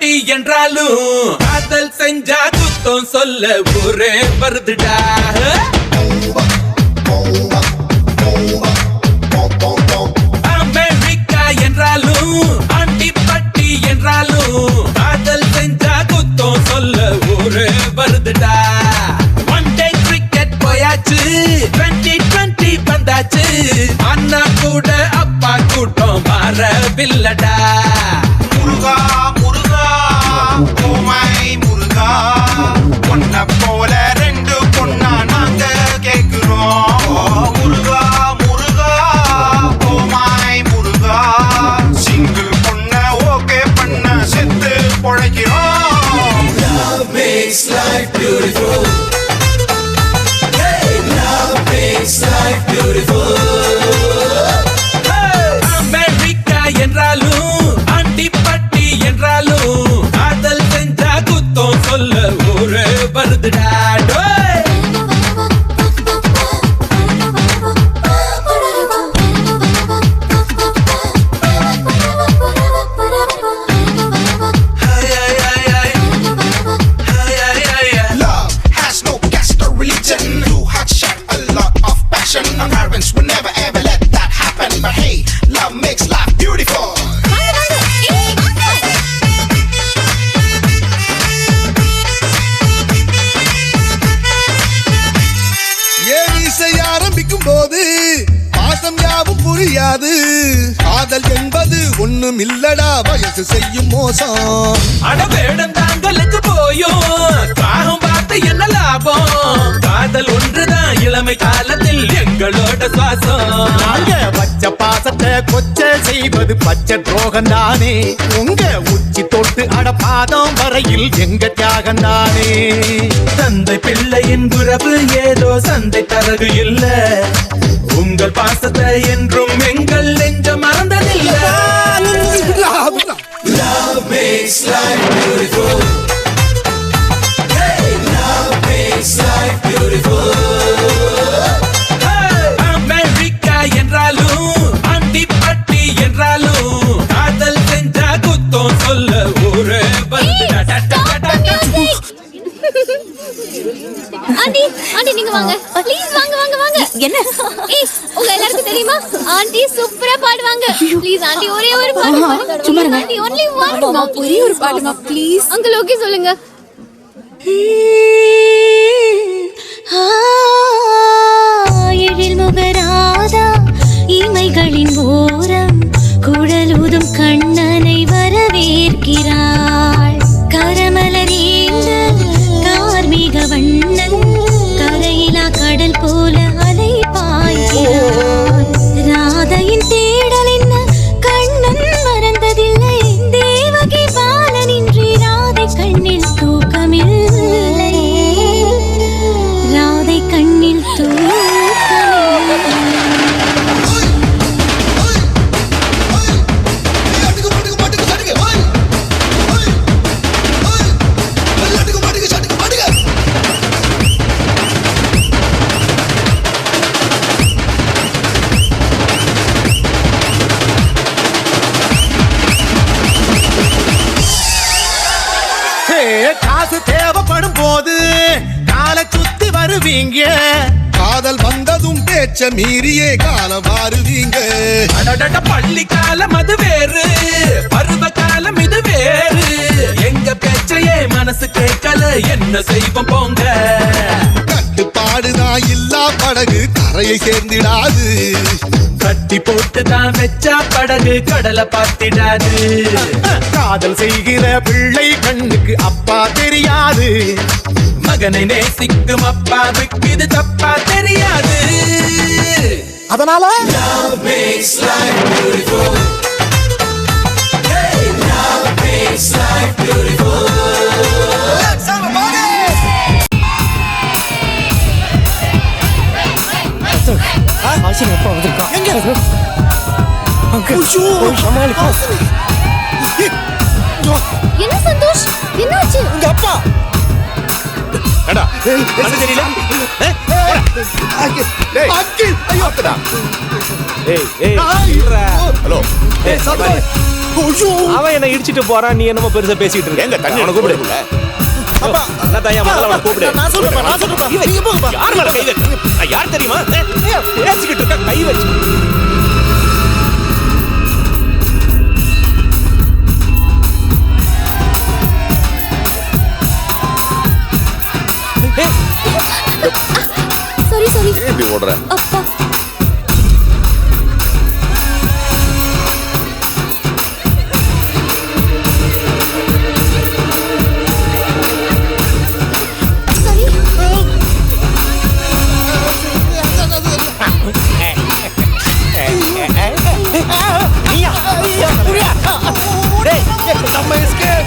பட்டி என்றாலும் காதல் செஞ்சா குத்தம் சொல்ல ஊரே வருதுடா. அமெரிக்கா என்றாலும் ஆண்டி பட்டி என்றாலும் காதல் செஞ்சா குத்தம் சொல்ல ஊரே வருதுடா. ஒன் டே கிரிக்கெட் போயாச்சு 2020 வந்தாச்சு அண்ணா கூட அப்பா கூட்டம் மாறவில்லடா. முருகா முருகா ஓமாய் முருகா பொண்ண போல ரெண்டு பொண்ணா நாங்க கேக்குறோம். முருகா முருகா ஓமாய் முருகா சிங்கிள் பொண்ண ஓகே பண்ண செத்து பொழைக்கிறோம். Love makes life beautiful. Hey, love makes life beautiful. America என்றாலும் ஆண்டி பட்டி என்றாலும் காதல் செஞ்சா குத்தம் சொல்ல ஊரே வருதுடா. Love has no caste or religion. You had shared a lot of passion. Our parents would never ever let that happen. But hey, love makes life beautiful. ஏன் இசை ஆரம்பிக்கும் போது பாசம் யாவும் புரியாது. காதல் என்பது ஒண்ணும் இல்லடா வயசு செய்யும் மோசம். அடவேடம் தாங்களுக்கு போயும் காகம் பார்த்து என்ன லாபம். காதல் ஒன்றுதான் இளமை காலத்தில் எங்களோட சுவாசம். நாங்க பச்சை பாசத்தை கொச்ச செய்வது பச்சை துரோகம் தானே. உங்க உச்சி தொட்டு அடப்பாதம் வரையில் எங்க தியாகம் தானே. தந்தை பிள்ளையின் உறவு ஏதோ சந்தை தரகு இல்ல. உங்கள் பாசத்தை என்றும் எங்கள் நெஞ்ச மறந்ததில்லை. Love makes life beautiful. Hey, love makes life beautiful. Hey, America என்றாலும் ஆண்டி பட்டி என்றாலும் காதல் செஞ்சா குத்தம் சொல்ல ஊரே வருதுடா. ஆண்டி ஆண்டி நீங்க வாங்க ப்ளீஸ் வாங்க வாங்க வாங்க. என்ன ஏய் உங்க எல்லாருக்கும் தெரியுமா ஆண்டி சூப்பரா பாடுவாங்க. ப்ளீஸ் ஆண்டி ஒரே ஒரு பாட்டு பாடுங்க. சும்மா இருங்க. ஆண்டி only one ஒரே ஒரு பாடுமா ப்ளீஸ். அங்கிள் ஓகே சொல்லுங்க. எழில் முகராதா இமைகளின் ஓரம் குழலூதும் கண்ணனை வரவேற்கிறாள். கரமலரேந்த கார்மிக வண்ணன் கரையிலா கடல் போல அலை பாய்கிறான். ராதையின் தேடல் என்ன கண்ணன் மறந்ததில்லை. தேவகி பாலனின்றி ராதை கண்ணில் தூக்கமில்லை. ராதை கண்ணில் தூக்கமில்லை. காசு தேவைப்படும் போது காலை சுத்தி வருவீங்க. காதல் வந்ததும் பேச்ச மீறியே காலம் மாறுவீங்க. அடடட பள்ளி காலம் அது வேறு பருவ காலம் இது வேறு. எங்க பேச்சையே மனசு கேட்கல என்ன செய்வோம் போங்க. கட்டுப்பாடுதான் இல்லா படகு கரையை சேர்ந்திடாது. கட்டி போட்டுதான் வச்சா படகு கடலை பார்த்திடாது. காதல் செய்கிற பிள்ளை கண்ணுக்கு அப்பா தெரியாது. மகனை நேசிக்கும் அப்பாவுக்கு இது தப்பா தெரியாது. அதனால Love makes life beautiful. Hey, love makes life beautiful. Let's have a party. ஆசிரியர் எப்ப வந்திருக்கா? என்ன சந்தோஷ் என்னாச்சு? உங்க அப்பா தெரியல. அங்கிள் ஐயோ ஹலோ அவன் என்ன இடிச்சிட்டு போறான், நீ என்னமோ பெருசா பேசிட்டு இருக்க. எங்க தண்ணி அவனை கூப்பிடு. என்ன தாயா முதல்ல அவனை கூப்பிடு. யார் மேல கை வச்சு? நான் யார் தெரியுமா? பேசிக்கிட்டு இருக்க, கை வச்சு. சாரி சாரி இப்படி ஓடுற அப்பா சாரி நீயா? டேய், நம்ம escape.